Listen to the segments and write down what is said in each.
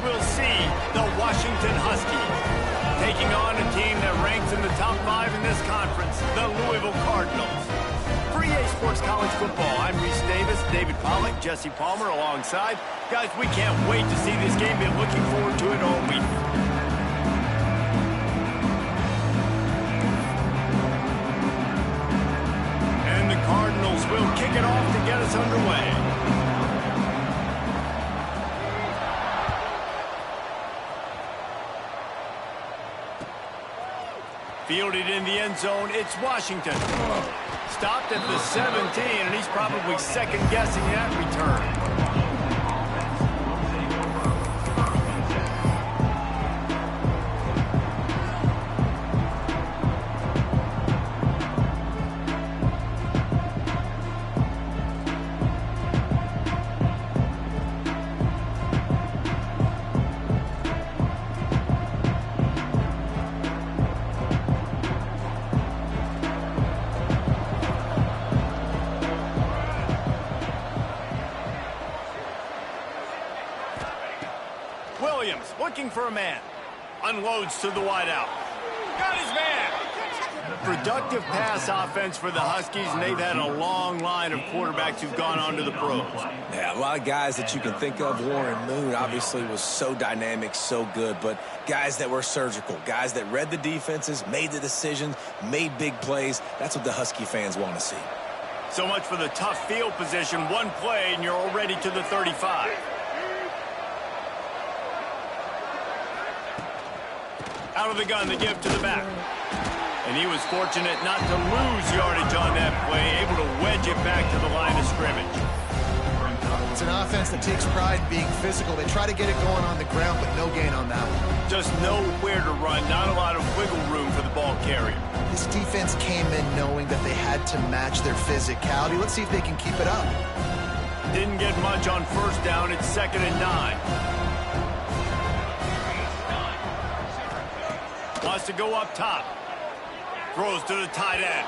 we'll see the Washington Huskies taking on a team that ranks in the top 5 in this conference, the Louisville Cardinals. For EA Sports College Football, I'm Reese Davis, David Pollack, Jesse Palmer alongside. Guys, we can't wait to see this game. Been looking forward to it all week. And the Cardinals will kick it off to get us underway. Fielded in the end zone, it's Washington. Stopped at the 17, and he's probably second-guessing that return. Looking for a man. Unloads to the wideout. Got his man. Productive pass offense for the Huskies, and they've had a long line of quarterbacks who've gone on to the pros. Yeah, a lot of guys that you can think of. Warren Moon obviously was so dynamic, so good, but guys that were surgical, guys that read the defenses, made the decisions, made big plays. That's what the Husky fans want to see. So much for the tough field position. One play, and you're already to the 35. Out of the gun, the give to the back. And he was fortunate not to lose yardage on that play, able to wedge it back to the line of scrimmage. It's an offense that takes pride in being physical. They try to get it going on the ground, but no gain on that one. Just nowhere to run, not a lot of wiggle room for the ball carrier. This defense came in knowing that they had to match their physicality. Let's see if they can keep it up. Didn't get much on first down. It's 2nd and 9. Wants to go up top. Throws to the tight end.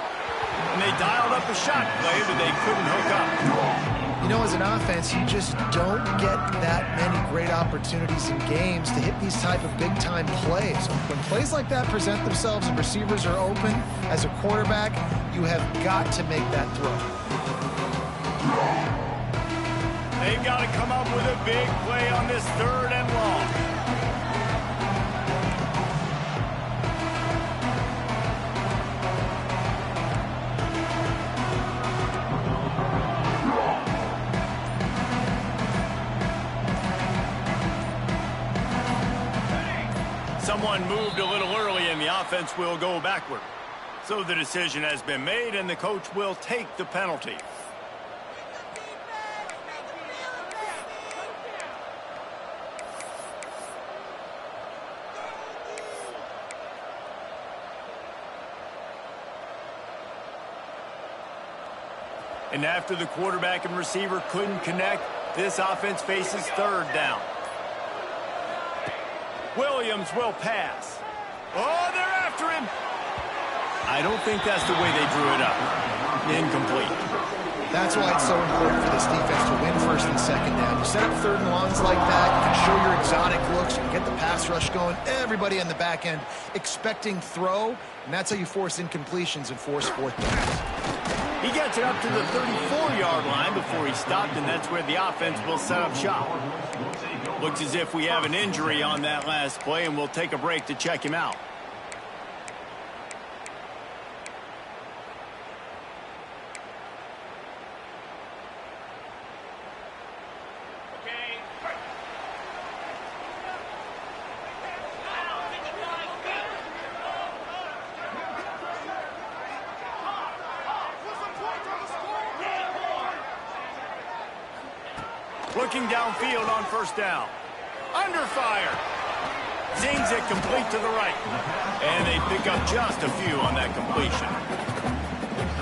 And they dialed up a shot play, but they couldn't hook up. You know, as an offense, you just don't get that many great opportunities in games to hit these type of big-time plays. When plays like that present themselves and receivers are open, as a quarterback, you have got to make that throw. They've got to come up with a big play on this 3rd and long. Someone moved a little early, and the offense will go backward. So the decision has been made, and the coach will take the penalty. And after the quarterback and receiver couldn't connect, this offense faces 3rd down. Williams will pass. Oh, they're after him. I don't think that's the way they drew it up. Incomplete. That's why it's so important for this defense to win 1st and 2nd down. You set up 3rd and longs like that, you can show your exotic looks, you can get the pass rush going, everybody on the back end expecting throw, and that's how you force incompletions and force 4th downs. He gets it up to the 34-yard line before he stopped, and that's where the offense will set up shop. Looks as if we have an injury on that last play, and we'll take a break to check him out. Looking downfield on 1st down. Under fire. Zings it complete to the right. And they pick up just a few on that completion.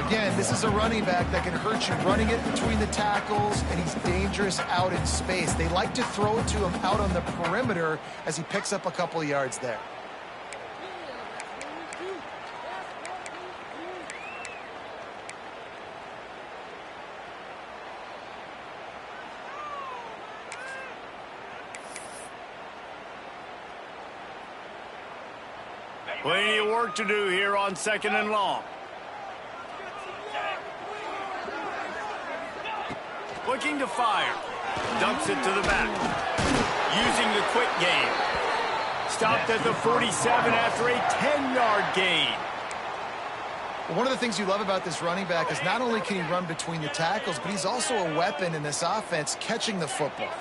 Again, this is a running back that can hurt you running it between the tackles, and he's dangerous out in space. They like to throw it to him out on the perimeter as he picks up a couple of yards there. Plenty of work to do here on 2nd and long. Looking to fire. Dumps it to the back. Using the quick game. Stopped at the 47 after a 10-yard gain. Well, one of the things you love about this running back is not only can he run between the tackles, but he's also a weapon in this offense catching the football.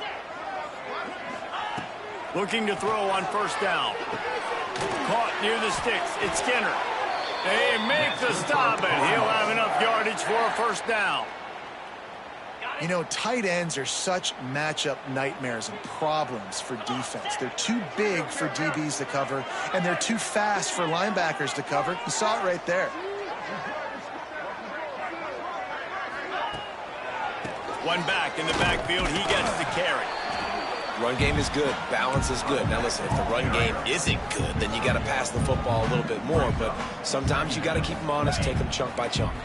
Looking to throw on 1st down. Caught near the sticks. It's Skinner. They make the stop, and he'll have enough yardage for a 1st down. You know, tight ends are such matchup nightmares and problems for defense. They're too big for DBs to cover, and they're too fast for linebackers to cover. You saw it right there. One back in the backfield. He gets the carry. Run game is good. Balance is good. Now, listen, if the run game isn't good, then you got to pass the football a little bit more. But sometimes you got to keep them honest, take them chunk by chunk.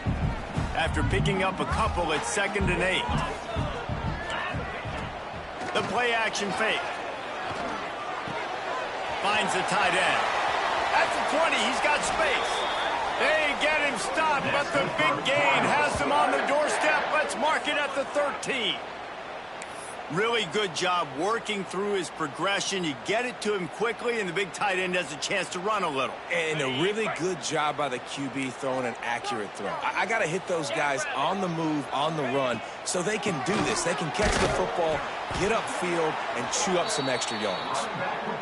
After picking up a couple at 2nd and 8. The play-action fake. Finds the tight end. At the 20, he's got space. They get him stopped, but the big gain has him on the doorstep. Let's mark it at the 13. Really good job working through his progression. You get it to him quickly, and the big tight end has a chance to run a little. And a really good job by the QB throwing an accurate throw. I got to hit those guys on the move, on the run, so they can do this. They can catch the football, get upfield, and chew up some extra yards.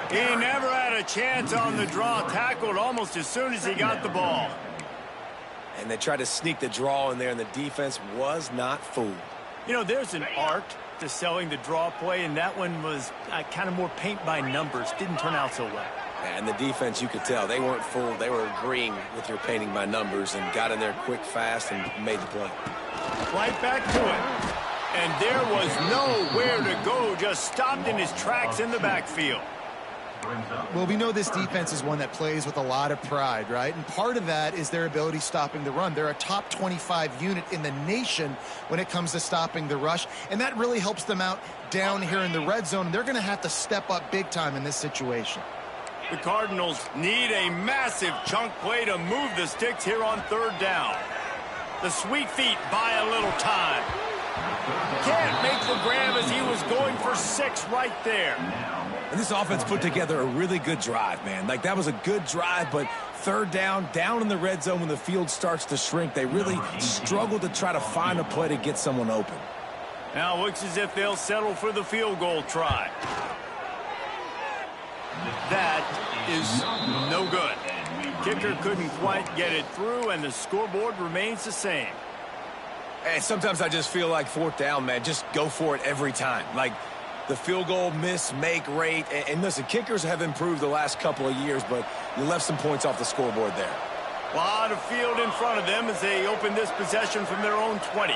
He never had a chance on the draw, tackled almost as soon as he got the ball. And they tried to sneak the draw in there, and the defense was not fooled. You know, there's an art to selling the draw play, and that one was kind of more paint by numbers. Didn't turn out so well. And the defense, you could tell, they weren't fooled. They were agreeing with your painting by numbers and got in there quick, fast, and made the play. Right back to it. And there was nowhere to go, just stopped in his tracks in the backfield. Well, we know this defense is one that plays with a lot of pride, right? And part of that is their ability stopping the run. They're a top 25 unit in the nation when it comes to stopping the rush, and that really helps them out down here in the red zone. And they're going to have to step up big time in this situation. The Cardinals need a massive chunk play to move the sticks here on 3rd down. The sweet feet buy a little time. Can't make the grab as he was going for 6 right there. And this offense put together a really good drive, man. Like, that was a good drive, but 3rd down in the red zone when the field starts to shrink, they really struggle to try to find a play to get someone open. Now looks as if they'll settle for the field goal try. That is no good. Kicker couldn't quite get it through, and the scoreboard remains the same. And sometimes I just feel like 4th down, man, just go for it every time. Like, the field goal miss, make rate. And listen, kickers have improved the last couple of years, but you left some points off the scoreboard there. A lot of field in front of them as they open this possession from their own 20.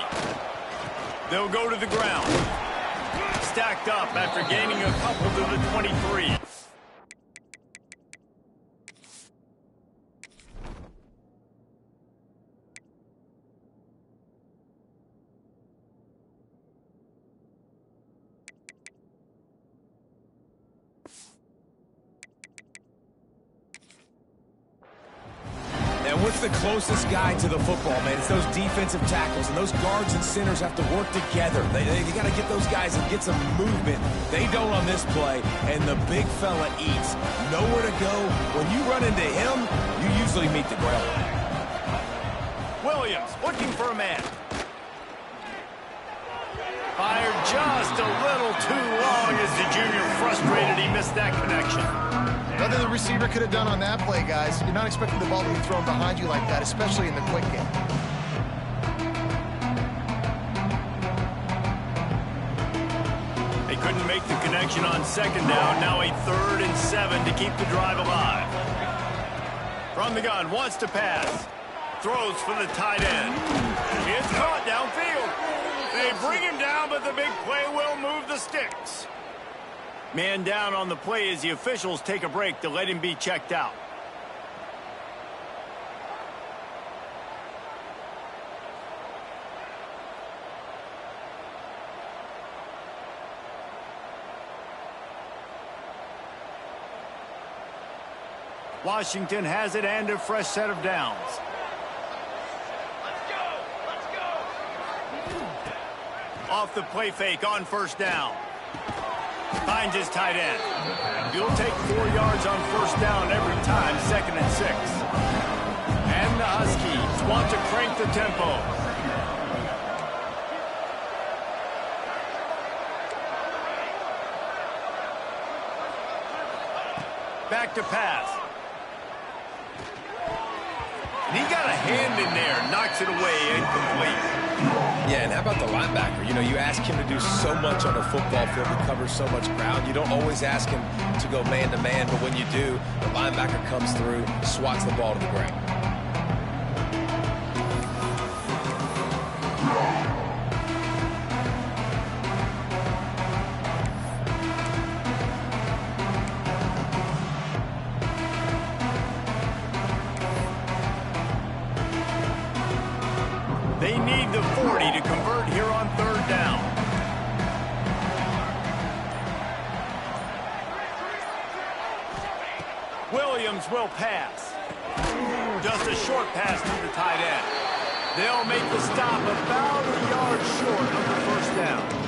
They'll go to the ground. Stacked up after gaining a couple to the 23. What's the closest guy to the football, man? It's those defensive tackles, and those guards and centers have to work together. They got to get those guys and get some movement. They don't on this play, and the big fella eats. Nowhere to go. When you run into him, you usually meet the ground. Williams looking for a man. Fired just a little too long as the junior frustrated. He missed that connection. Nothing the receiver could have done on that play, guys. You're not expecting the ball to be thrown behind you like that, especially in the quick game. They couldn't make the connection on 2nd down. Now a 3rd and 7 to keep the drive alive. From the gun, wants to pass. Throws for the tight end. It's caught downfield. They bring him down, but the big play will move the sticks. Man down on the play as the officials take a break to let him be checked out. Washington has it and a fresh set of downs. Off the play fake on first down. Finds his tight end. He'll take 4 yards on first down every time, 2nd and 6. And the Huskies want to crank the tempo. Back to pass. And he got a hand in there, knocks it away, incomplete. Yeah, and how about the linebacker? You know, you ask him to do so much on a football field. He covers so much ground. You don't always ask him to go man-to-man, but when you do, the linebacker comes through, swats the ball to the ground. They need the 40 to convert here on 3rd down. Williams will pass. Just a short pass to the tight end. They'll make the stop about a yard short of the first down.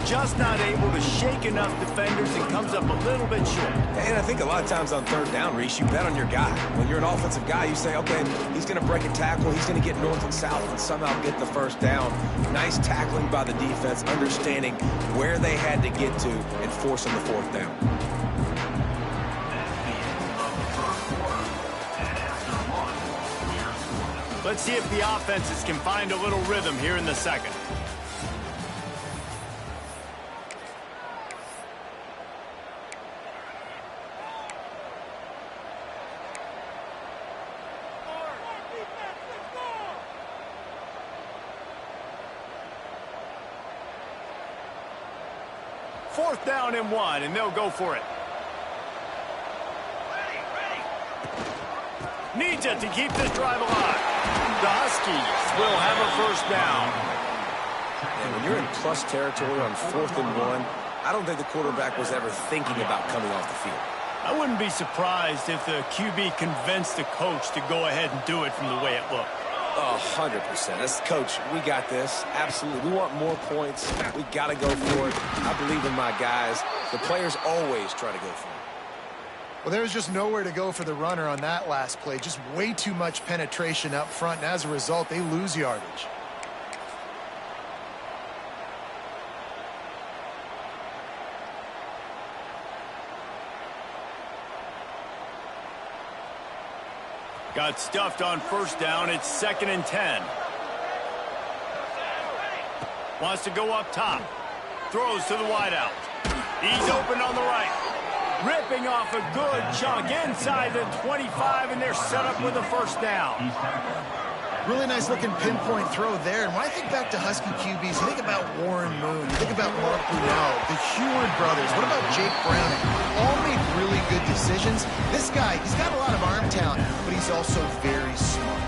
Just not able to shake enough defenders and comes up a little bit short. And I think a lot of times on 3rd down, Reese, you bet on your guy. When you're an offensive guy, you say, okay, he's going to break a tackle. He's going to get north and south and somehow get the first down. Nice tackling by the defense, understanding where they had to get to and forcing the 4th down. Let's see if the offenses can find a little rhythm here in the 2nd. Fourth down and 1, and they'll go for it. Needs it to keep this drive alive. The Huskies will have a first down. And when you're in plus territory on 4th and 1, I don't think the quarterback was ever thinking about coming off the field. I wouldn't be surprised if the QB convinced the coach to go ahead and do it from the way it looked. 100%. As coach, we got this. Absolutely. We want more points. We got to go for it. I believe in my guys. The players always try to go for it. Well, there was just nowhere to go for the runner on that last play. Just way too much penetration up front, and as a result, they lose yardage. Got stuffed on first down. It's 2nd and 10. Wants to go up top. Throws to the wideout. He's open on the right. Ripping off a good chunk inside the 25, and they're set up with a first down. Really nice looking pinpoint throw there. And when I think back to Husky QBs, you think about Warren Moon, you think about Mark Brunell, the Heward brothers, what about Jake Browning? All made really good decisions. This guy, he's got a lot of arm talent, but he's also very smart.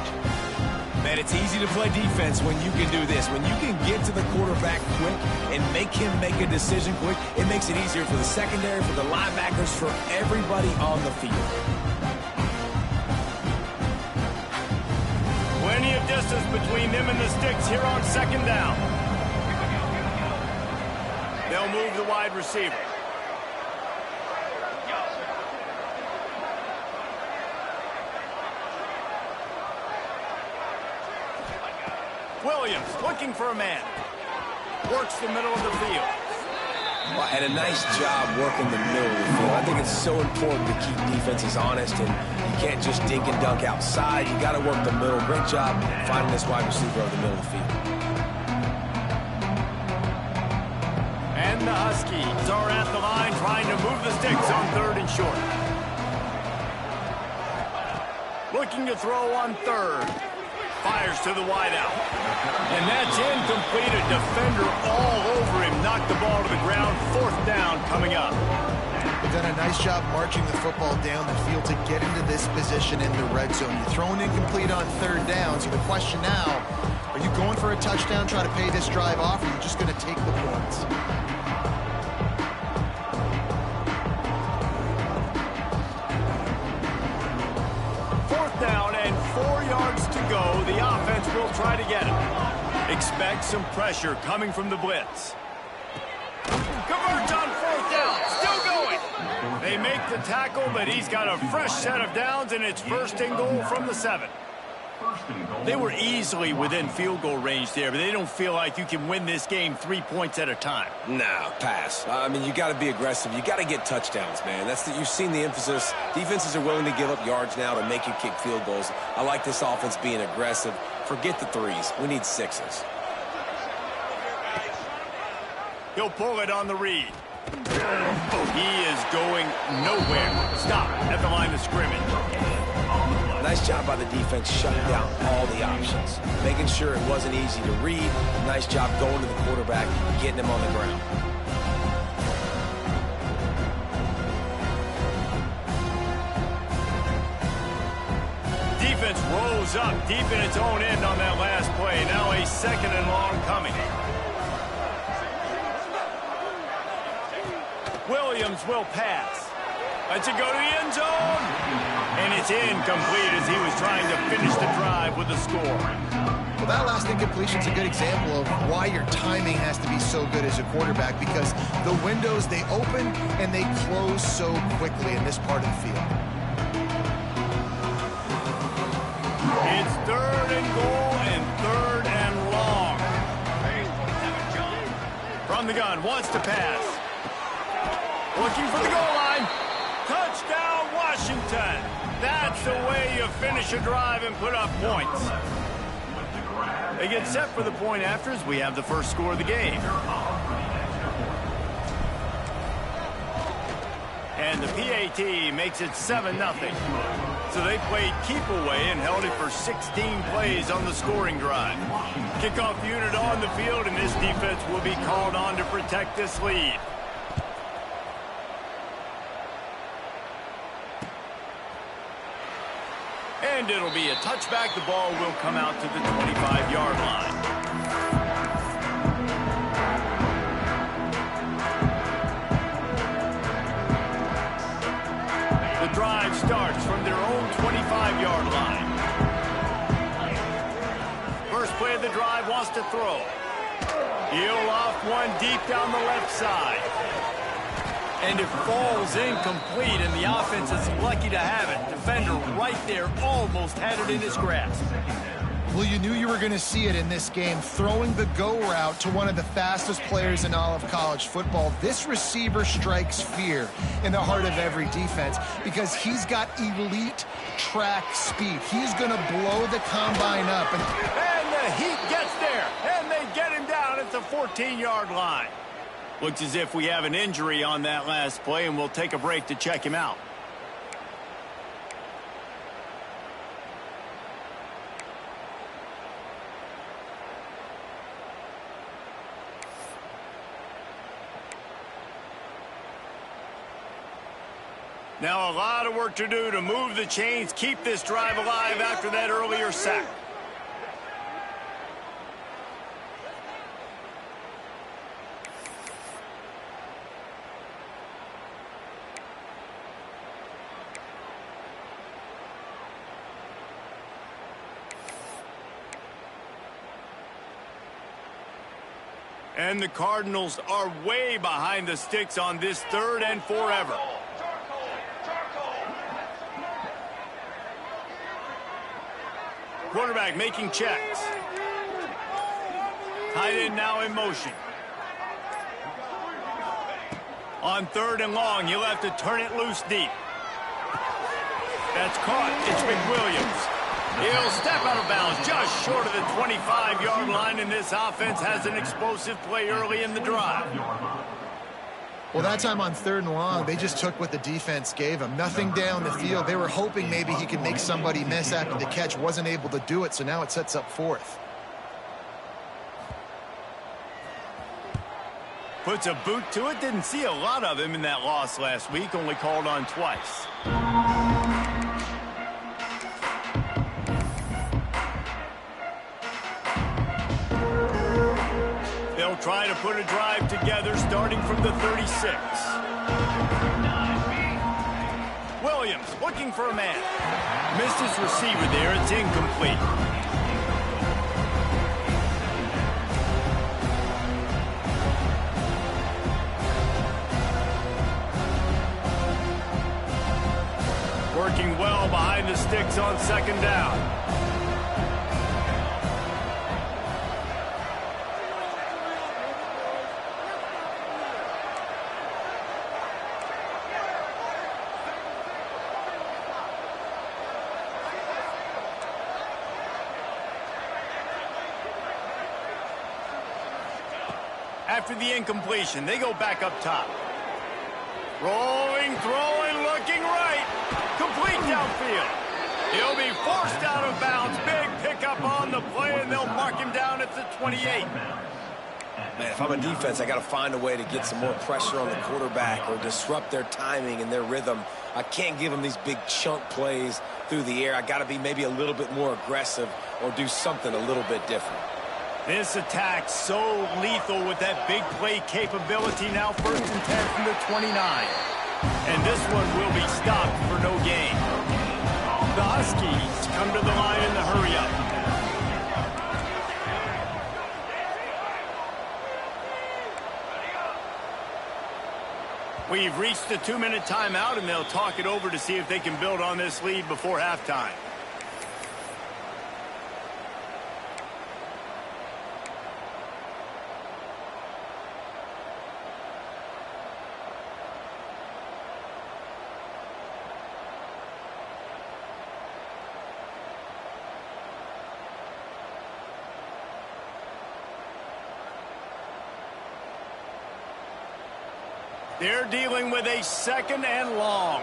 Man, it's easy to play defense when you can do this. When you can get to the quarterback quick and make him make a decision quick, it makes it easier for the secondary, for the linebackers, for everybody on the field. Plenty of distance between them and the sticks here on 2nd down. They'll move the wide receiver. Williams looking for a man. Works the middle of the field. Well, and a nice job working the middle of the field. I think it's so important to keep defenses honest, and you can't just dink and dunk outside. You got to work the middle. Great job finding this wide receiver over the middle of the field. And the Huskies are at the line trying to move the sticks on 3rd and short. Looking to throw on 3rd. Fires to the wideout. And that's incomplete. A defender all over him. Knocked the ball to the ground. 4th down coming up. They've done a nice job marching the football down the field to get into this position in the red zone. You're throwing incomplete on 3rd down. So the question now, are you going for a touchdown, try to pay this drive off, or are you just going to take the points? try to get it. Expect some pressure coming from the blitz. Converts on 4th down. Still going. They make the tackle, but he's got a fresh set of downs, and it's 1st and goal from the 7. They were easily within field goal range there, but they don't feel like you can win this game 3 points at a time. No, pass. I mean, you got to be aggressive. You got to get touchdowns, man. You've seen the emphasis. Defenses are willing to give up yards now to make you kick field goals. I like this offense being aggressive. Forget the 3s. We need 6s. He'll pull it on the read. He is going nowhere. Stop at the line of scrimmage. Nice job by the defense shutting down all the options, making sure it wasn't easy to read. Nice job going to the quarterback, getting him on the ground. Defense rolls up deep in its own end on that last play. Now a 2nd and long coming. Williams will pass. Lets it go to the end zone. And it's incomplete as he was trying to finish the drive with a score. Well, that last incompletion is a good example of why your timing has to be so good as a quarterback, because the windows, they open and they close so quickly in this part of the field. It's 3rd and goal and 3rd and long. From the gun, wants to pass. Looking for the goal line. Touchdown, Washington. That's the way you finish a drive and put up points. They get set for the point after as we have the first score of the game. And the PAT makes it 7-0. So they played keep away and held it for 16 plays on the scoring drive. Kickoff unit on the field, and this defense will be called on to protect this lead. And it'll be a touchback. The ball will come out to the 25-yard line. The drive starts from their own 25-yard line. First play of the drive, wants to throw. He'll off one deep down the left side. And it falls incomplete, and the offense is lucky to have it. Defender right there almost had it in his grasp. Well, you knew you were going to see it in this game, throwing the go route to one of the fastest players in all of college football. This receiver strikes fear in the heart of every defense because he's got elite track speed. He's going to blow the combine up. And the Heat gets there, and they get him down at the 14-yard line. Looks as if we have an injury on that last play, and we'll take a break to check him out. Now a lot of work to do to move the chains, keep this drive alive after that earlier sack. And the Cardinals are way behind the sticks on this 3rd and forever. Quarterback making checks. Tight end now in motion. On 3rd and long, he'll have to turn it loose deep. That's caught. It's McWilliams. He'll step out of bounds just short of the 25-yard line, and this offense has an explosive play early in the drive. Well, that time on 3rd and long, they just took what the defense gave him. Nothing down the field. They were hoping maybe he could make somebody miss after the catch. Wasn't able to do it, so now it sets up 4th. Puts a boot to it. Didn't see a lot of him in that loss last week. Only called on twice. They'll try to put a drive together starting from the 36. Williams looking for a man. Missed his receiver there. It's incomplete. working well behind the sticks on second down. After the incompletion, they go back up top. Rolling, throwing, looking right. Complete downfield. He'll be forced out of bounds. Big pickup on the play, and they'll mark him down at the 28. Man, if I'm a defense, I got to find a way to get some more pressure on the quarterback or disrupt their timing and their rhythm. I can't give them these big chunk plays through the air. I got to be maybe a little bit more aggressive or do something a little bit different. This attack so lethal with that big play capability. Now 1st and 10 from the 29. And this one will be stopped for no gain. The Huskies come to the line in the hurry-up. We've reached the 2-minute timeout, and they'll talk it over to see if they can build on this lead before halftime. They're dealing with a 2nd and long.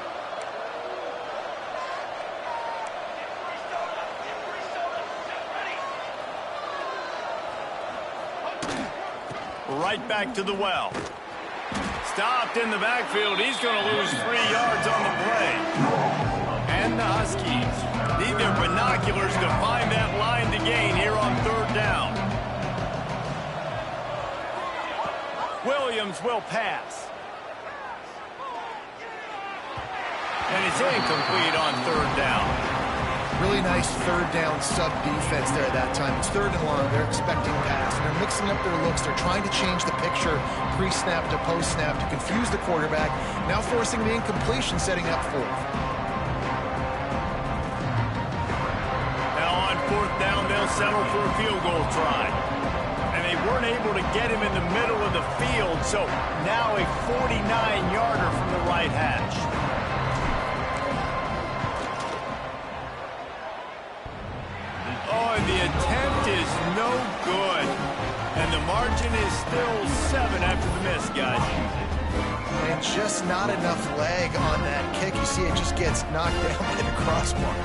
Right back to the well. Stopped in the backfield. He's going to lose 3 yards on the play. And the Huskies need their binoculars to find that line to gain here on 3rd down. Williams will pass. And it's incomplete on 3rd down. Really nice 3rd down sub defense there at that time. It's 3rd and long. They're expecting pass, and they're mixing up their looks. They're trying to change the picture pre-snap to post-snap to confuse the quarterback, now forcing the incompletion, setting up 4th. Now on 4th down, they'll settle for a field goal try. And they weren't able to get him in the middle of the field, so now a 49-yarder from the right hash. Oh, and the attempt is no good. And the margin is still 7 after the miss, guys. And just not enough leg on that kick. You see it just gets knocked down by the crossbar.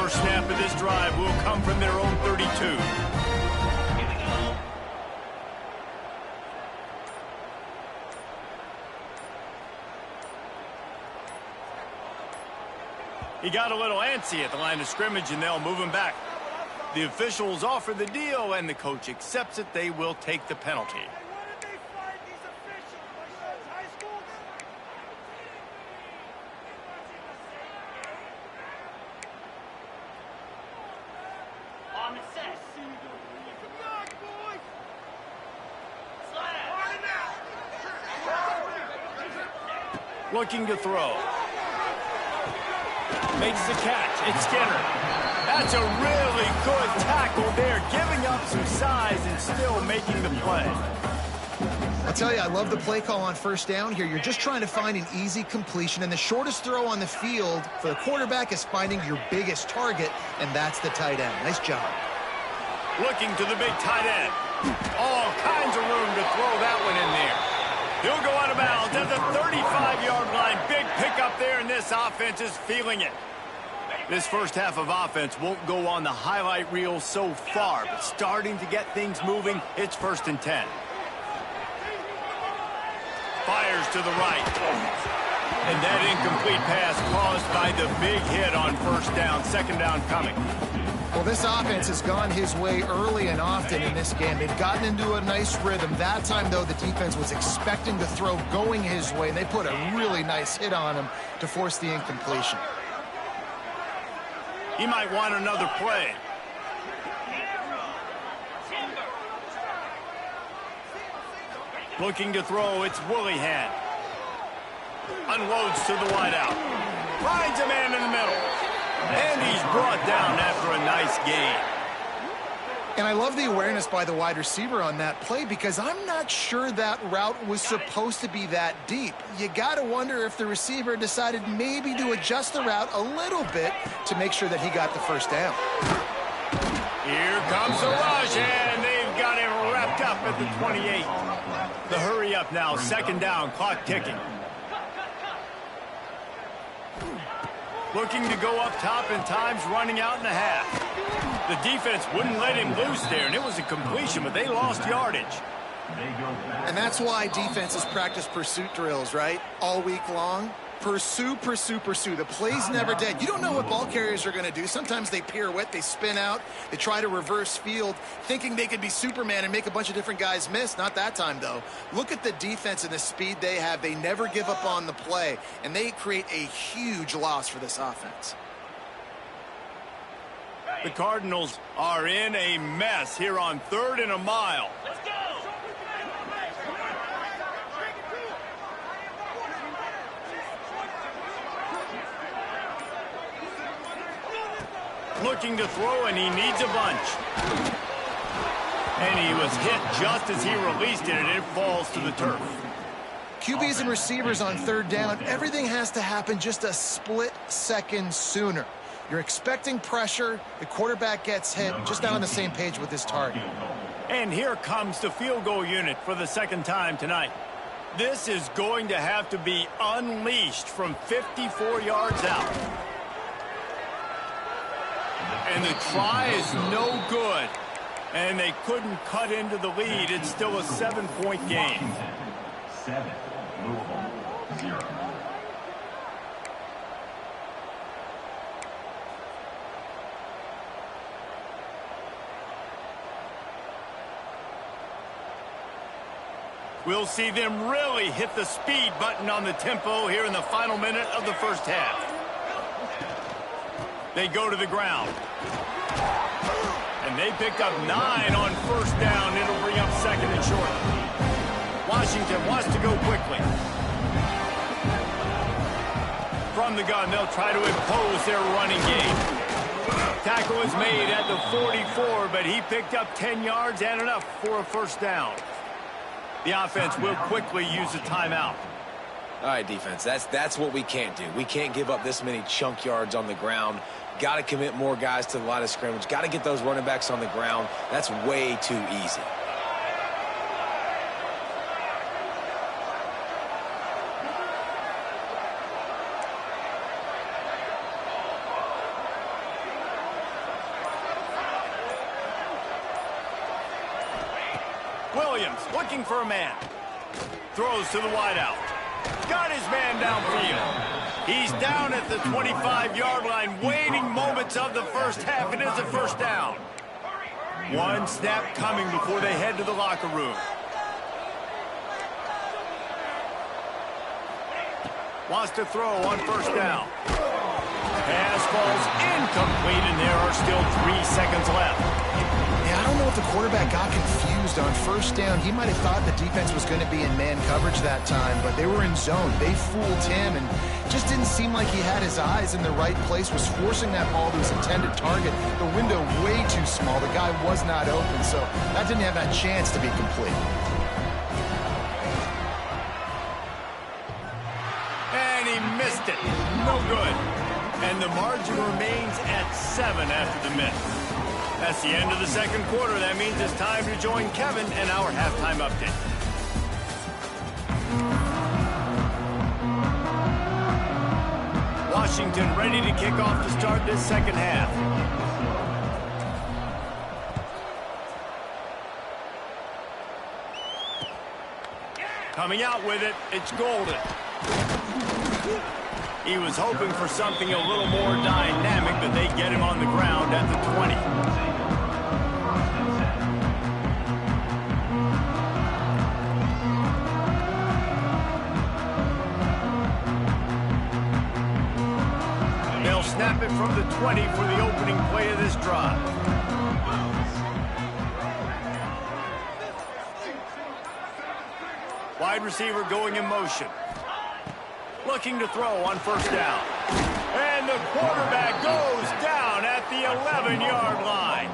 First snap of this drive will come from their own 32. He got a little antsy at the line of scrimmage, and they'll move him back. The officials offer the deal, and the coach accepts it. They will take the penalty. Looking to throw. Makes the catch. It's Skinner. That's a really good tackle there, giving up some size and still making the play. I'll tell you, I love the play call on 1st down here. You're just trying to find an easy completion, and the shortest throw on the field for the quarterback is finding your biggest target, and that's the tight end. Nice job. Looking to the big tight end. All kinds of room to throw that one in there. He'll go out of bounds at the 35-yard line. Big pickup there, and this offense is feeling it. This first half of offense won't go on the highlight reel so far, but starting to get things moving. It's 1st and 10. Fires to the right. And that incomplete pass caused by the big hit on 1st down. 2nd down coming. Well, this offense has gone his way early and often in this game. They've gotten into a nice rhythm. That time, though, the defense was expecting the throw going his way, and they put a really nice hit on him to force the incompletion. He might want another play. Looking to throw, it's Willihan. Unloads to the wideout. Finds a man in the middle. And he's brought down after a nice gain. And I love the awareness by the wide receiver on that play because I'm not sure that route was supposed to be that deep. You got to wonder if the receiver decided maybe to adjust the route a little bit to make sure that he got the first down. Here comes the rush, and they've got him wrapped up at the 28. The hurry up now, second down, clock ticking. Looking to go up top, and time's running out in the half. The defense wouldn't let him loose there, and it was a completion, but they lost yardage. And that's why defenses practice pursuit drills, right? All week long. Pursue, pursue, pursue. The play's never dead. You don't know what ball carriers are going to do. Sometimes they pirouette, they spin out, they try to reverse field, thinking they could be Superman and make a bunch of different guys miss. Not that time, though. Look at the defense and the speed they have. They never give up on the play, and they create a huge loss for this offense. The Cardinals are in a mess here on 3rd and a mile. Looking to throw, and he needs a bunch. And he was hit just as he released it, and it falls to the turf. QBs and receivers on 3rd down, everything has to happen just a split second sooner. You're expecting pressure, the quarterback gets hit, just not on the same page with his target. And here comes the field goal unit for the second time tonight. This is going to have to be unleashed from 54 yards out. And the try is no good. And they couldn't cut into the lead. It's still a 7-point game. 7, Louisville, 0. We'll see them really hit the speed button on the tempo here in the final minute of the first half. They go to the ground. And they picked up 9 on first down. It'll bring up 2nd and short. Washington wants to go quickly. From the gun, they'll try to impose their running game. Tackle is made at the 44, but he picked up 10 yards and enough for a first down. The offense will quickly use a timeout. All right, defense, that's what we can't do. We can't give up this many chunk yards on the ground. Got to commit more guys to the line of scrimmage. Got to get those running backs on the ground. That's way too easy. Williams looking for a man. Throws to the wideout. Got his man downfield. He's down at the 25-yard line, waiting moments of the first half. It is a first down. One snap coming before they head to the locker room. Wants to throw on first down. Pass falls incomplete, and there are still 3 seconds left. Yeah, I don't know if the quarterback got confused on first down. He might have thought the defense was going to be in man coverage that time, but they were in zone. They fooled him, and just didn't seem like he had his eyes in the right place, was forcing that ball to his intended target. The window way too small. The guy was not open, so that didn't have that chance to be complete. And he missed it. No good. And the margin remains at 7 after the miss. That's the end of the second quarter. That means it's time to join Kevin and our halftime update. Washington ready to kick off to start this second half. Coming out with it, it's Golden. He was hoping for something a little more dynamic, but they get him on the ground at the 20. They'll snap it from the 20 for the opening play of this drive. Wide receiver going in motion. Looking to throw on first down. And the quarterback goes down at the 11-yard line.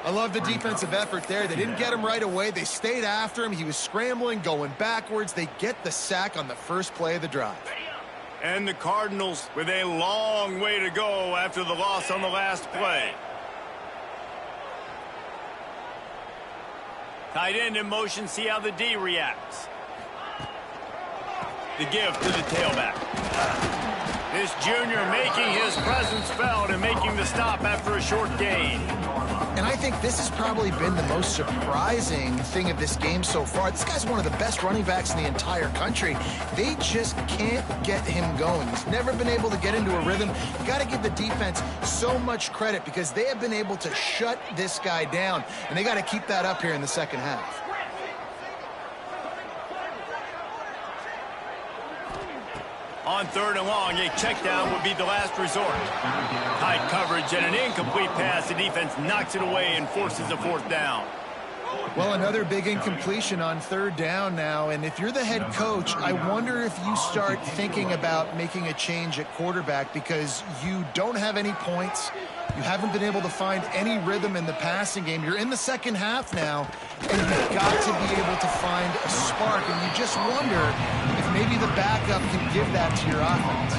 I love the defensive effort there. They didn't get him right away. They stayed after him. He was scrambling, going backwards. They get the sack on the first play of the drive. And the Cardinals with a long way to go after the loss on the last play. Tight end in motion, see how the D reacts. The give to the tailback. This junior making his presence felt and making the stop after a short gain. And I think this has probably been the most surprising thing of this game so far. This guy's one of the best running backs in the entire country. They just can't get him going. He's never been able to get into a rhythm. You got to give the defense so much credit because they have been able to shut this guy down, and they got to keep that up here in the second half. On third and long, a check down would be the last resort. Tight coverage and an incomplete pass. The defense knocks it away and forces a fourth down. Well, another big incompletion on third down now, and if you're the head coach, I wonder if you start thinking about making a change at quarterback because you don't have any points. You haven't been able to find any rhythm in the passing game. You're in the second half now, and you've got to be able to find a spark, and you just wonder if maybe the backup can give that to your offense.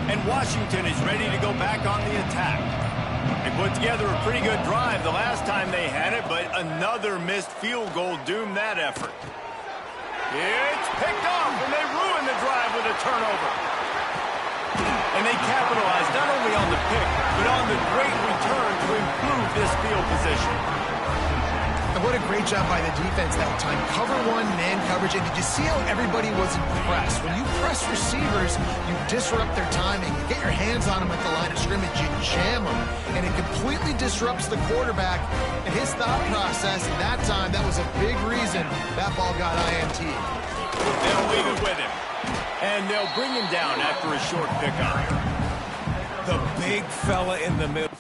And Washington is ready to go back on the attack. They put together a pretty good drive the last time they had it, but another missed field goal doomed that effort. It's picked off, and they ruin the drive with a turnover. And they capitalize not only on the pick, but on the great return to improve this field position. And what a great job by the defense that time. Cover one, man coverage. And did you see how everybody was impressed? When you press receivers, you disrupt their timing. You get your hands on them at the line of scrimmage. You jam them. And it completely disrupts the quarterback and his thought process. And that time, that was a big reason that ball got INT. They'll leave it with him. And they'll bring him down after a short pickup. The big fella in the middle.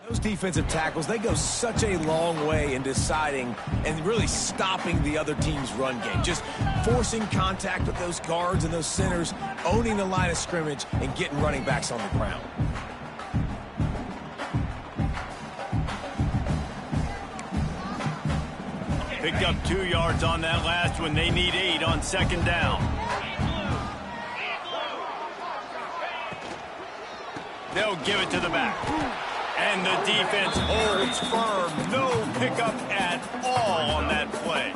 Those defensive tackles, they go such a long way in deciding and really stopping the other team's run game. Just forcing contact with those guards and those centers, owning the line of scrimmage, and getting running backs on the ground. Picked up 2 yards on that last one. They need 8 on second down. They'll give it to the back. And the defense holds firm. No pickup at all on that play.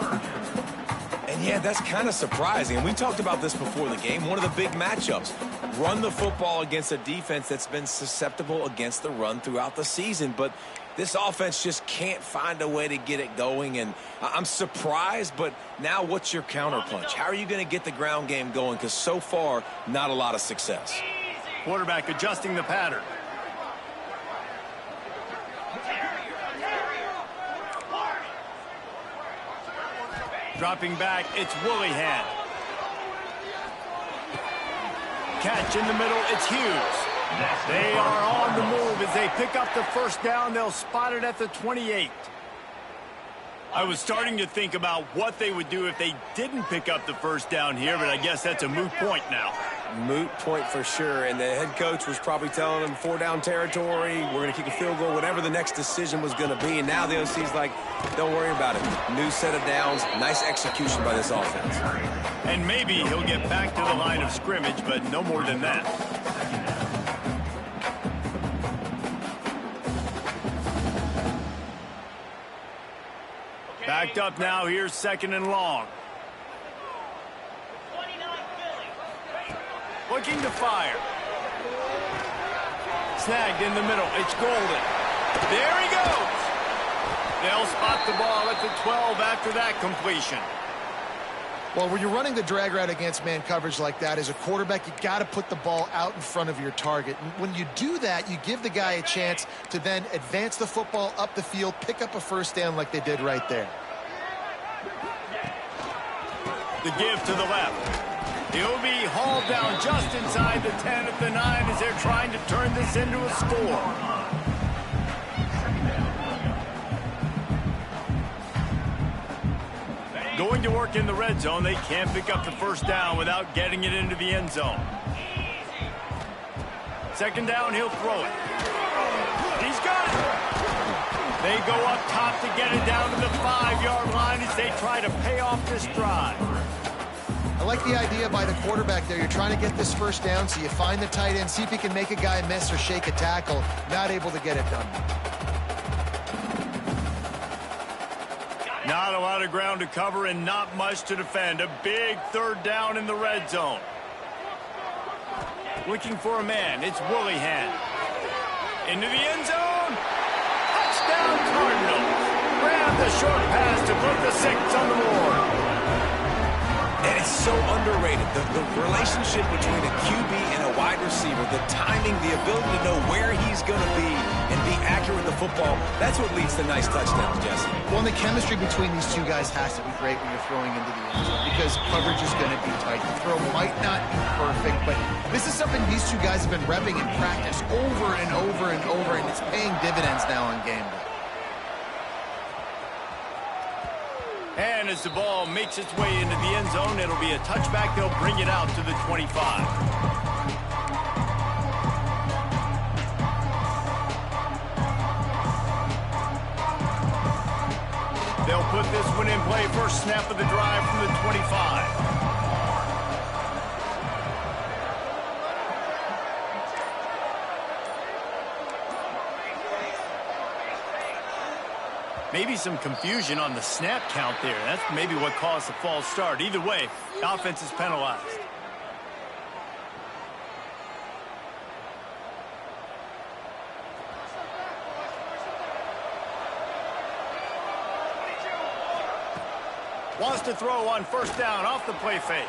And yeah, that's kind of surprising. And we talked about this before the game. One of the big matchups. Run the football against a defense that's been susceptible against the run throughout the season. But this offense just can't find a way to get it going. And I'm surprised, but now what's your counterpunch? How are you going to get the ground game going? Because so far, not a lot of success. Quarterback adjusting the pattern. Dropping back, it's Willihan. Catch in the middle, it's Hughes. They are on the move as they pick up the first down. They'll spot it at the 28. I was starting to think about what they would do if they didn't pick up the first down here, but I guess that's a moot point now. Moot point for sure, and the head coach was probably telling them 4-down territory, we're going to kick a field goal, whatever the next decision was going to be, and now the OC's like, don't worry about it. New set of downs, nice execution by this offense. And maybe he'll get back to the line of scrimmage, but no more than that. Backed up now, here's second and long. Looking to fire. Snagged in the middle. It's Golden. There he goes. They'll spot the ball at the 12 after that completion. Well, when you're running the drag route against man coverage like that, as a quarterback, you got to put the ball out in front of your target. And when you do that, you give the guy a chance to then advance the football up the field, pick up a first down like they did right there. The give to the left. He'll be hauled down just inside the 10 at the 9 as they're trying to turn this into a score. Going to work in the red zone, they can't pick up the first down without getting it into the end zone. Second down, he'll throw it. He's got it. They go up top to get it down to the 5-yard line as they try to pay off this drive. I like the idea by the quarterback there. You're trying to get this first down, so you find the tight end, see if he can make a guy miss or shake a tackle. Not able to get it done. Not a lot of ground to cover and not much to defend. A big third down in the red zone. Looking for a man. It's Willihan. Into the end zone. Touchdown Cardinals. Grab the short pass to put the 6 on the board. And it's so underrated. The relationship between a QB and a wide receiver, the timing, the ability to know where he's going to be and be accurate with the football, that's what leads to nice touchdowns, Jesse. Well, and the chemistry between these two guys has to be great when you're throwing into the end zone because coverage is going to be tight. The throw might not be perfect, but this is something these two guys have been repping in practice over and over and over, and it's paying dividends now on game day. And as the ball makes its way into the end zone, it'll be a touchback. They'll bring it out to the 25. They'll put this one in play. First snap of the drive from the 25. Maybe some confusion on the snap count there. That's maybe what caused the false start. Either way, the offense is penalized. Wants to throw on first down off the play fake.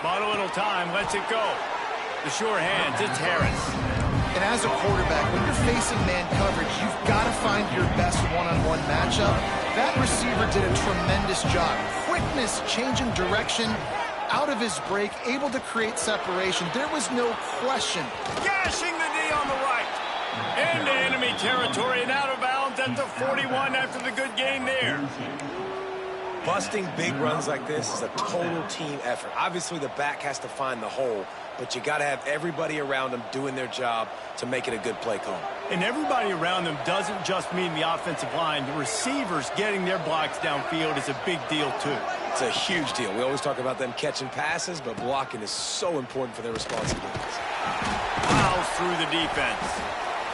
Bought a little time, lets it go. The sure hands, it's Harris. And as a quarterback, when you're facing man coverage, you've got to find your best one-on-one matchup. That receiver did a tremendous job. Quickness, changing direction, out of his break, able to create separation. There was no question. Gashing the D on the right. Into enemy territory and out of bounds at the 41 after the good game there. Busting big runs like this is a total team effort. Obviously, the back has to find the hole, but you got to have everybody around them doing their job to make it a good play call. And everybody around them doesn't just mean the offensive line. The receivers getting their blocks downfield is a big deal, too. It's a huge deal. We always talk about them catching passes, but blocking is so important for their responsibilities. Plows through the defense.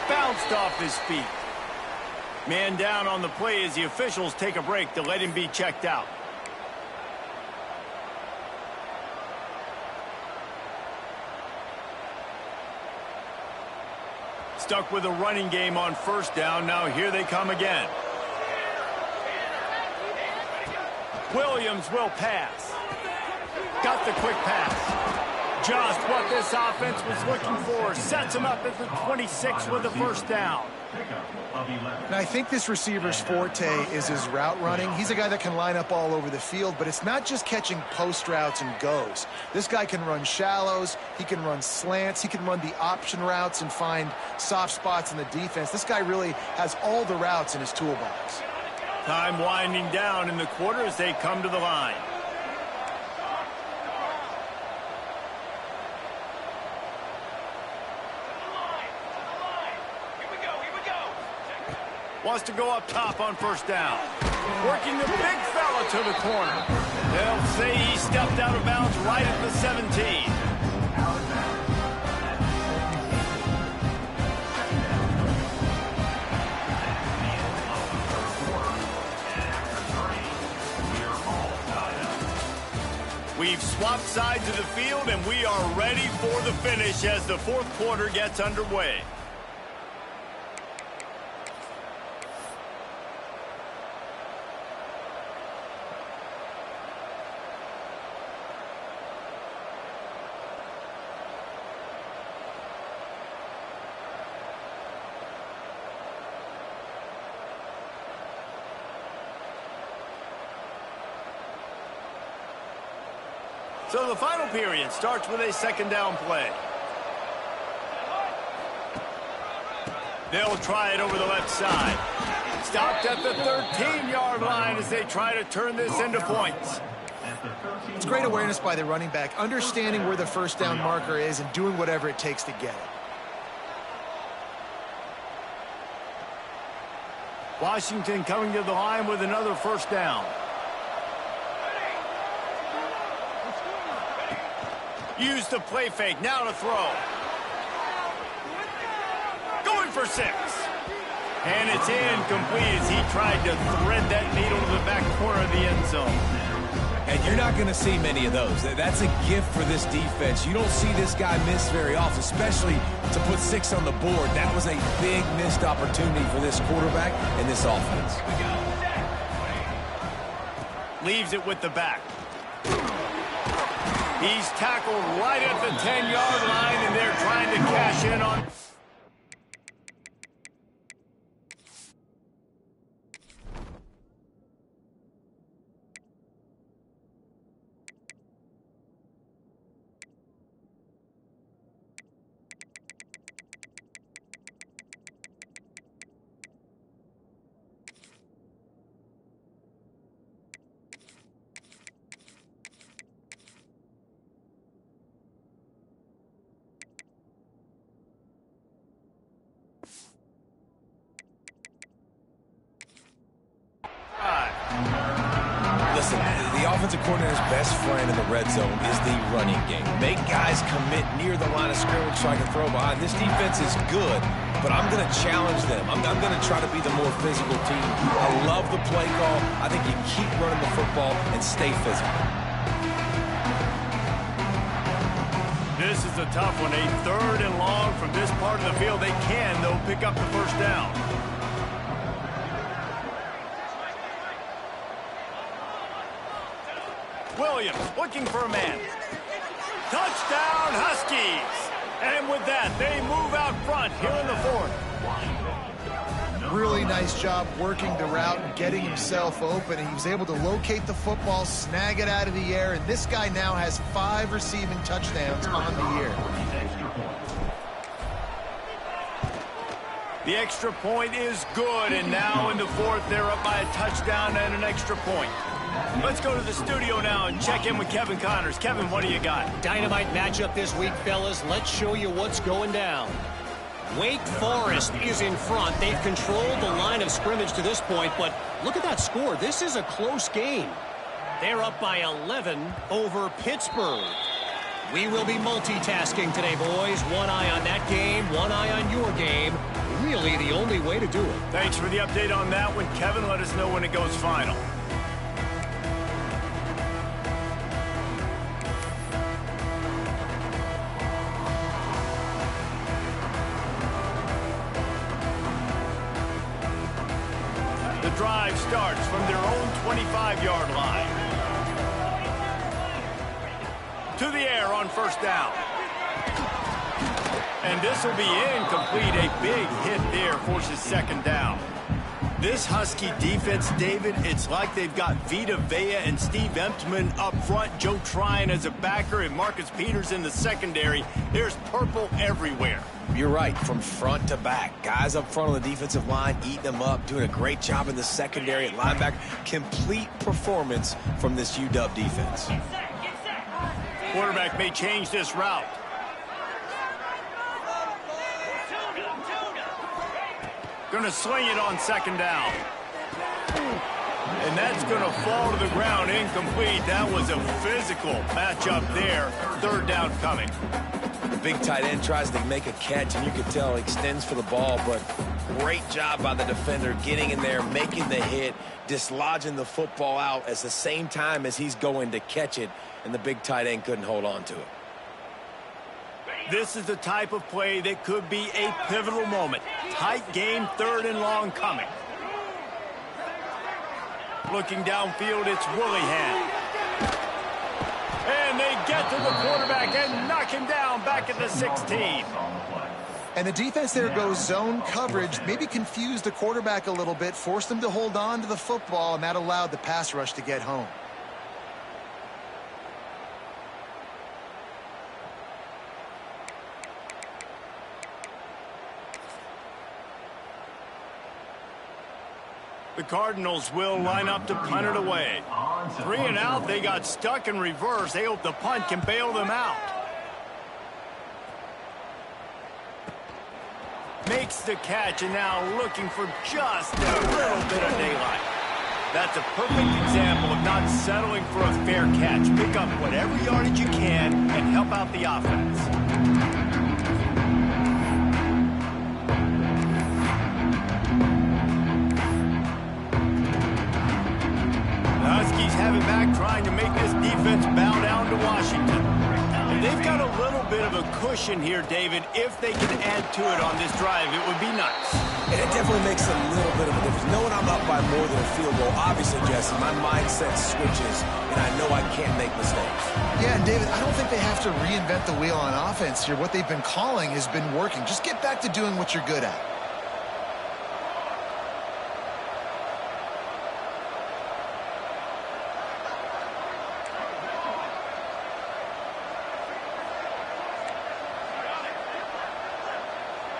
Bounced off his feet. Man down on the play as the officials take a break to let him be checked out. Stuck with a running game on first down. Now here they come again. Williams will pass. Got the quick pass. Just what this offense was looking for. Sets him up at the 26 with the first down. And I think this receiver's forte is his route running. He's a guy that can line up all over the field, but it's not just catching post routes and goes. This guy can run shallows, he can run slants, he can run the option routes and find soft spots in the defense. This guy really has all the routes in his toolbox. Time winding down in the quarter as they come to the line. Wants to go up top on first down. Working the big fella to the corner. They'll say he stepped out of bounds right at the 17. We've swapped sides of the field, and we are ready for the finish as the fourth quarter gets underway. So the final period starts with a second down play. They'll try it over the left side. Stopped at the 13-yard line as they try to turn this into points. It's great awareness by the running back, understanding where the first down marker is and doing whatever it takes to get it. Washington coming to the line with another first down. Use the play fake, now to throw. Going for 6. And it's incomplete as he tried to thread that needle to the back corner of the end zone. And you're not going to see many of those. That's a gift for this defense. You don't see this guy miss very often, especially to put 6 on the board. That was a big missed opportunity for this quarterback and this offense. Leaves it with the back. He's tackled right at the 10-yard line, and they're trying to cash in on... Listen, the offensive coordinator's best friend in the red zone is the running game. Make guys commit near the line of scrimmage so I can throw behind. This defense is good, but I'm going to challenge them. I'm going to try to be the more physical team. I love the play call. I think you keep running the football and stay physical. This is a tough one. A 3rd and long from this part of the field. They can, though, pick up the first down. Williams looking for a man. Touchdown, Huskies! And with that, they move out front here in the 4th. Really nice job working the route and getting himself open. He was able to locate the football, snag it out of the air, and this guy now has 5 receiving touchdowns on the year. The extra point is good, and now in the 4th, they're up by a touchdown and an extra point. Let's go to the studio now and check in with Kevin Connors. Kevin, what do you got? Dynamite matchup this week, fellas. Let's show you what's going down. Wake Forest is in front. They've controlled the line of scrimmage to this point, but look at that score. This is a close game. They're up by 11 over Pittsburgh. We will be multitasking today, boys. One eye on that game, one eye on your game. Really the only way to do it. Thanks for the update on that one, Kevin. Let us know when it goes final. The drive starts from their own 25-yard line. To the air on first down. And this will be incomplete. A big hit there forces second down. This Husky defense, David, it's like they've got Vita Vea and Steve Emptman up front, Joe Tryon as a backer, and Marcus Peters in the secondary. There's purple everywhere. You're right, from front to back. Guys up front on the defensive line, eating them up, doing a great job in the secondary at linebacker. Complete performance from this UW defense. Quarterback may change this route. Going to swing it on second down. And that's going to fall to the ground incomplete. That was a physical matchup there. Third down coming. The big tight end tries to make a catch, and you can tell he extends for the ball, but great job by the defender getting in there, making the hit, dislodging the football out at the same time as he's going to catch it, and the big tight end couldn't hold on to it. This is the type of play that could be a pivotal moment. Tight game, third and long coming. Looking downfield, it's Willingham. And they get to the quarterback and knock him down back at the 16. And the defense there goes zone coverage, maybe confused the quarterback a little bit, forced him to hold on to the football, and that allowed the pass rush to get home. The Cardinals will line up to punt it away. 3 and out. They got stuck in reverse. They hope the punt can bail them out. Makes the catch, and now looking for just a little bit of daylight. That's a perfect example of not settling for a fair catch. Pick up whatever yardage you can and help out the offense. The Huskies have it back, trying to make this defense bow down to Washington. And they've got a little bit of a cushion here, David. If they can add to it on this drive, it would be nice. And it definitely makes a little bit of a difference. Knowing I'm up by more than a field goal, obviously, Jesse, my mindset switches, and I know I can't make mistakes. Yeah, and David, I don't think they have to reinvent the wheel on offense here. What they've been calling has been working. Just get back to doing what you're good at.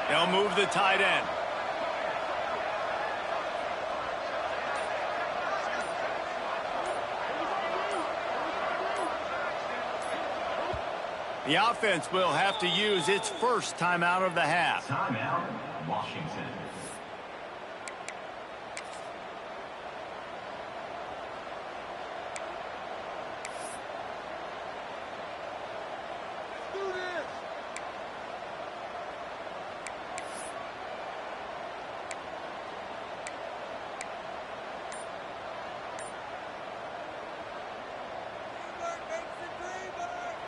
They'll move the tight end. The offense will have to use its first timeout of the half. Timeout, Washington.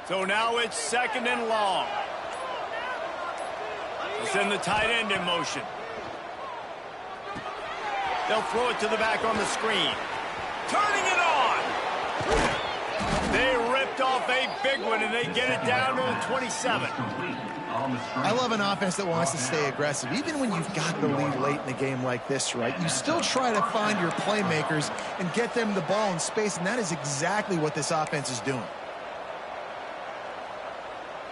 So now it's 2nd and long. We'll send the tight end in motion. They'll throw it to the back on the screen. Turning it on! They ripped off a big one, and they get it down to the 27. I love an offense that wants to stay aggressive. Even when you've got the lead late in a game like this, right, you still try to find your playmakers and get them the ball in space, and that is exactly what this offense is doing.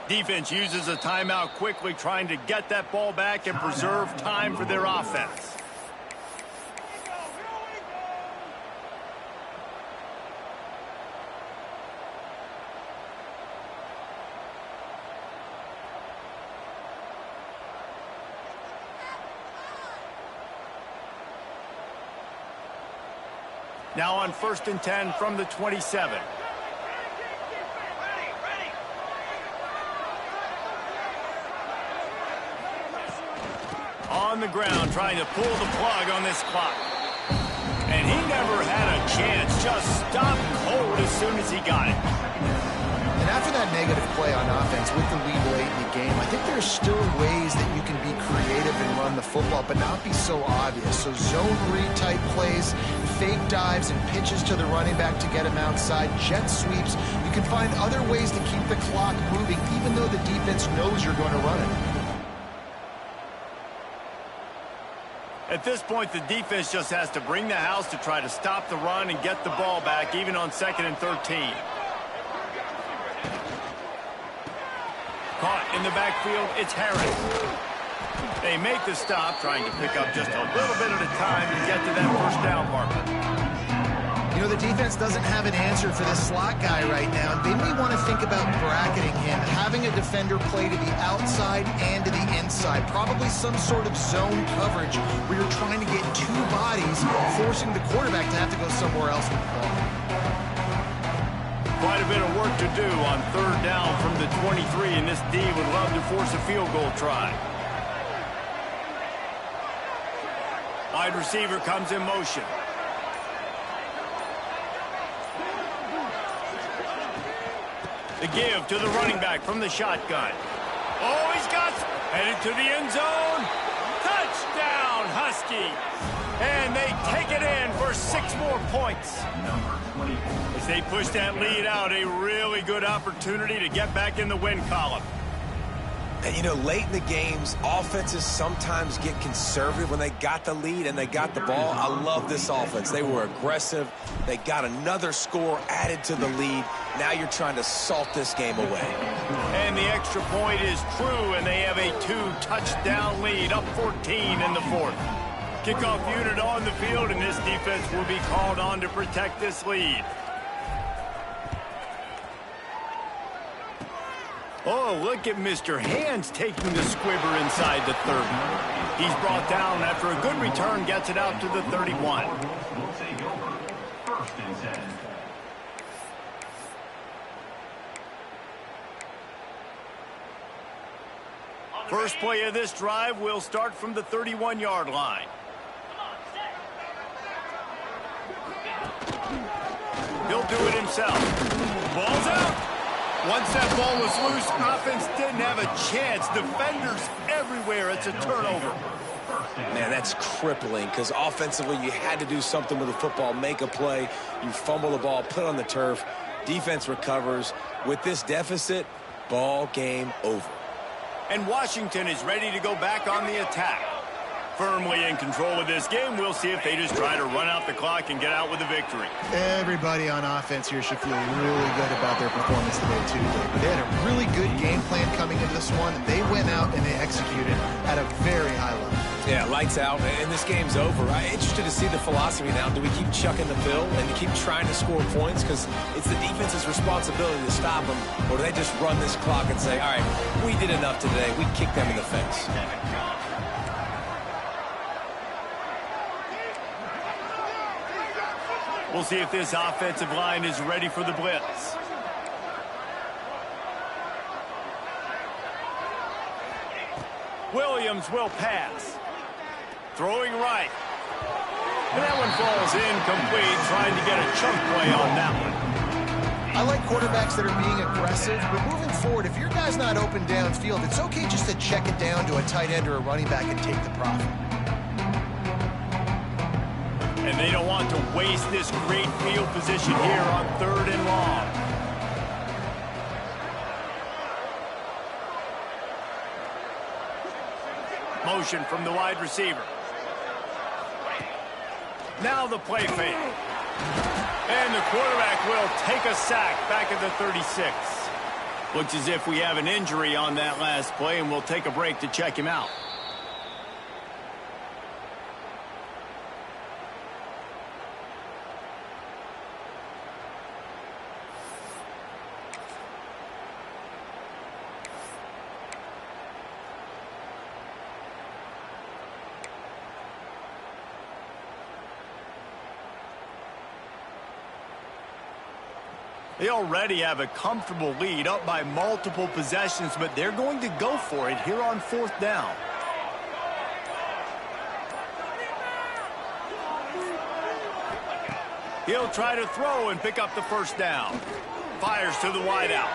Defense uses a timeout quickly, trying to get that ball back and preserve time for their offense. Now on 1st and 10 from the 27. On the ground, trying to pull the plug on this clock. And he never had a chance, just stopped cold as soon as he got it. And after that negative play on offense with the lead late in the game, I think there's still ways that you can be creative and run the football, but not be so obvious. So zone read type plays, fake dives and pitches to the running back to get him outside, jet sweeps. You can find other ways to keep the clock moving, even though the defense knows you're going to run it. At this point, the defense just has to bring the house to try to stop the run and get the ball back, even on 2nd and 13. Caught in the backfield, it's Harris. They make the stop, trying to pick up just a little bit at a time to get to that 1st down marker. You know, the defense doesn't have an answer for this slot guy right now. They may want to think about bracketing him, having a defender play to the outside and to the inside. Probably some sort of zone coverage where you're trying to get 2 bodies, forcing the quarterback to have to go somewhere else with the ball. Quite a bit of work to do on 3rd down from the 23, and this D would love to force a field goal try. Wide receiver comes in motion. The give to the running back from the shotgun. Oh, he's got headed to the end zone. Touchdown, Husky. And they take it in for 6 more points. As they push that lead out, a really good opportunity to get back in the win column. And, you know, late in the games, offenses sometimes get conservative when they got the lead and they got the ball. I love this offense. They were aggressive. They got another score added to the lead. Now you're trying to salt this game away. And the extra point is true, and they have a 2-touchdown lead, up 14 in the 4th. Kickoff unit on the field, and this defense will be called on to protect this lead. Oh, look at Mr. Hands taking the squibber inside the 30. He's brought down after a good return, gets it out to the 31. Will take over. First and 10. First play of this drive will start from the 31-yard line. He'll do it himself. Ball's out. Once that ball was loose, offense didn't have a chance. Defenders everywhere. It's a turnover. Man, that's crippling because offensively you had to do something with the football, make a play. You fumble the ball, put it on the turf. Defense recovers. With this deficit, ball game over. And Washington is ready to go back on the attack. Firmly in control of this game. We'll see if they just try to run out the clock and get out with a victory. Everybody on offense here should feel really good about their performance today, too, Dave. They had a really good game plan coming into this one. They went out and they executed at a very high level. Yeah, lights out, and this game's over. I'm interested to see the philosophy now. Do we keep chucking the pill and keep trying to score points because it's the defense's responsibility to stop them, or do they just run this clock and say, all right, we did enough today. We kicked them in the face. We'll see if this offensive line is ready for the blitz. Williams will pass. Throwing right. And that one falls incomplete, trying to get a chunk play on that one. I like quarterbacks that are being aggressive, but moving forward, if your guy's not open downfield, it's okay just to check it down to a tight end or a running back and take the profit. And they don't want to waste this great field position here on 3rd and long. Motion from the wide receiver. Now the play fake. And the quarterback will take a sack back at the 36. Looks as if we have an injury on that last play, and we'll take a break to check him out. They already have a comfortable lead, up by multiple possessions, but they're going to go for it here on 4th down. He'll try to throw and pick up the first down. Fires to the wideout.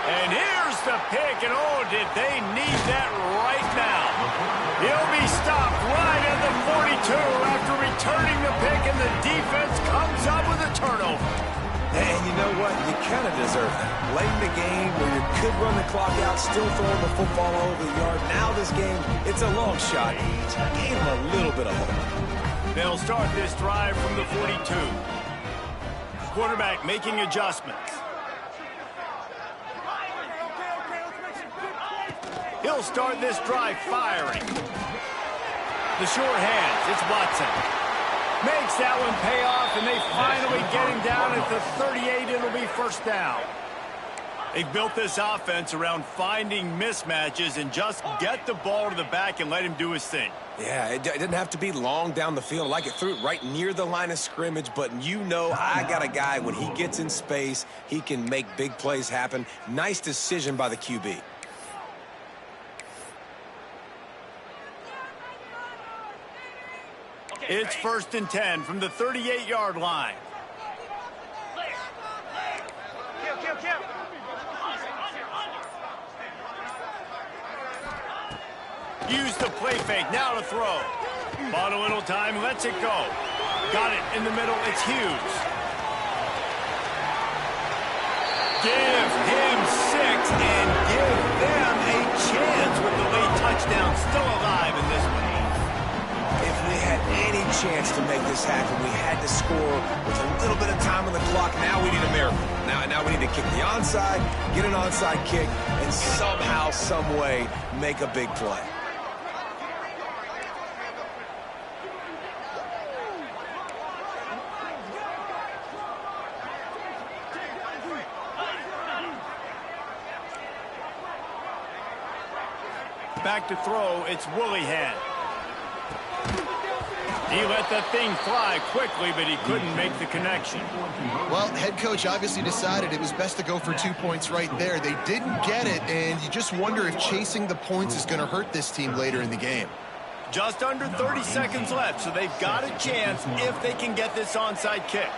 And here's the pick, and oh, did they need that right now. He'll be stopped right at the 42 after returning the pick, and the defense comes up with a turnover. And you know what? You kind of deserve that. Late in the game where you could run the clock out, still throwing the football all over the yard. Now this game, it's a long shot. So I gave him a little bit of hope. They'll start this drive from the 42. Quarterback making adjustments. He'll start this drive firing. The short hands, it's Watson. Makes that one pay off, and they finally get him down at the 38. It'll be first down. They've built this offense around finding mismatches and just get the ball to the back and let him do his thing. Yeah, it didn't have to be long down the field. I like it, threw it right near the line of scrimmage, but you know I got a guy, when he gets in space, he can make big plays happen. Nice decision by the QB. It's 1st and 10 from the 38-yard line. Use the play fake, now to throw. Bought a little time, lets it go. Got it in the middle, it's Hughes. Give him 6 and give them a chance with the late touchdown still alive in this one. If we had any chance to make this happen, we had to score with a little bit of time on the clock. Now we need a miracle. Now we need to kick the onside, get an onside kick, and somehow, some way, make a big play. Back to throw, it's Willihan. He let the thing fly quickly, but he couldn't make the connection. Well, head coach obviously decided it was best to go for 2 points right there. They didn't get it, and you just wonder if chasing the points is going to hurt this team later in the game. Just under 30 seconds left, so they've got a chance if they can get this onside kick.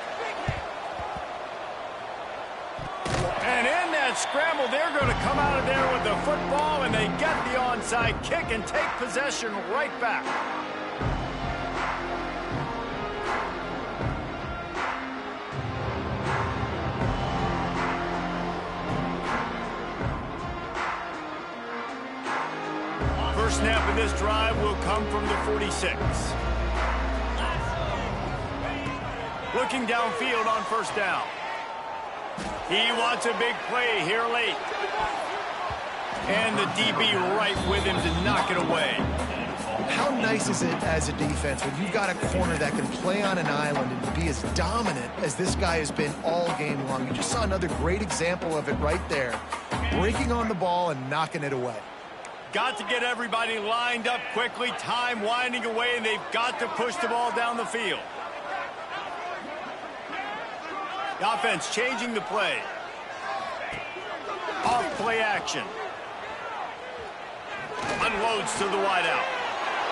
And in that scramble, they're going to come out of there with the football, and they get the onside kick and take possession right back. First snap of this drive will come from the 46. Looking downfield on first down. He wants a big play here late. And the DB right with him to knock it away. How nice is it as a defense when you've got a corner that can play on an island and be as dominant as this guy has been all game long? You just saw another great example of it right there. Breaking on the ball and knocking it away. Got to get everybody lined up quickly. Time winding away, and they've got to push the ball down the field. The offense changing the play. Off play action. Unloads to the wideout.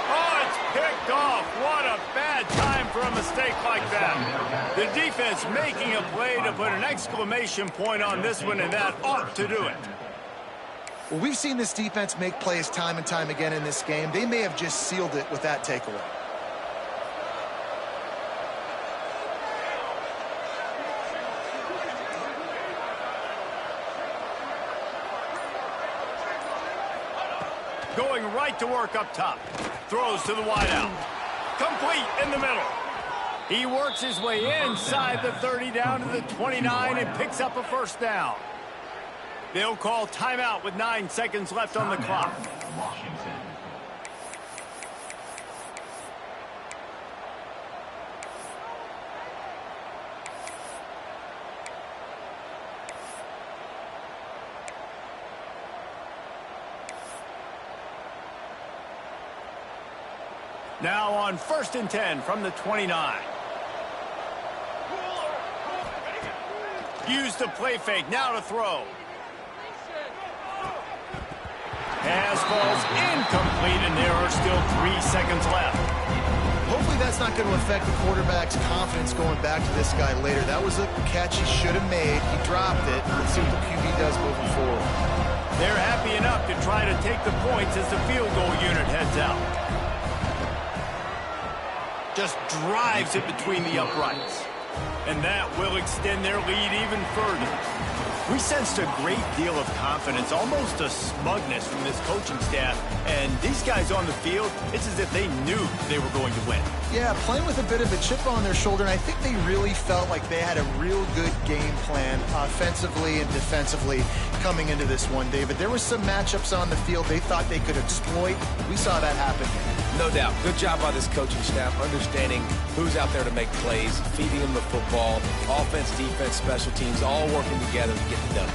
Oh, it's picked off. What a bad time for a mistake like that. The defense making a play to put an exclamation point on this one, and that ought to do it. Well, we've seen this defense make plays time and time again in this game. They may have just sealed it with that takeaway. Going right to work up top. Throws to the wideout. Complete in the middle. He works his way inside the 30 down to the 29 and picks up a first down. They'll call timeout with 9 seconds left on the clock. Washington. Now on 1st and 10 from the 29. Use the play fake, now to throw. Pass falls incomplete, and there are still 3 seconds left. Hopefully that's not going to affect the quarterback's confidence going back to this guy later. That was a catch he should have made. He dropped it. Let's see what the QB does moving forward. They're happy enough to try to take the points as the field goal unit heads out. Just drives it between the uprights. And that will extend their lead even further. We sensed a great deal of confidence, almost a smugness from this coaching staff. And these guys on the field, it's as if they knew they were going to win. Yeah, playing with a bit of a chip on their shoulder, and I think they really felt like they had a real good game plan offensively and defensively coming into this one, David. There were some matchups on the field they thought they could exploit. We saw that happen. No doubt. Good job by this coaching staff, understanding who's out there to make plays, feeding them the football, offense, defense, special teams, all working together to get it done.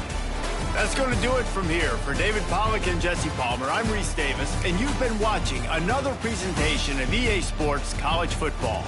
That's going to do it from here. For David Pollack and Jesse Palmer, I'm Reese Davis, and you've been watching another presentation of EA Sports College Football.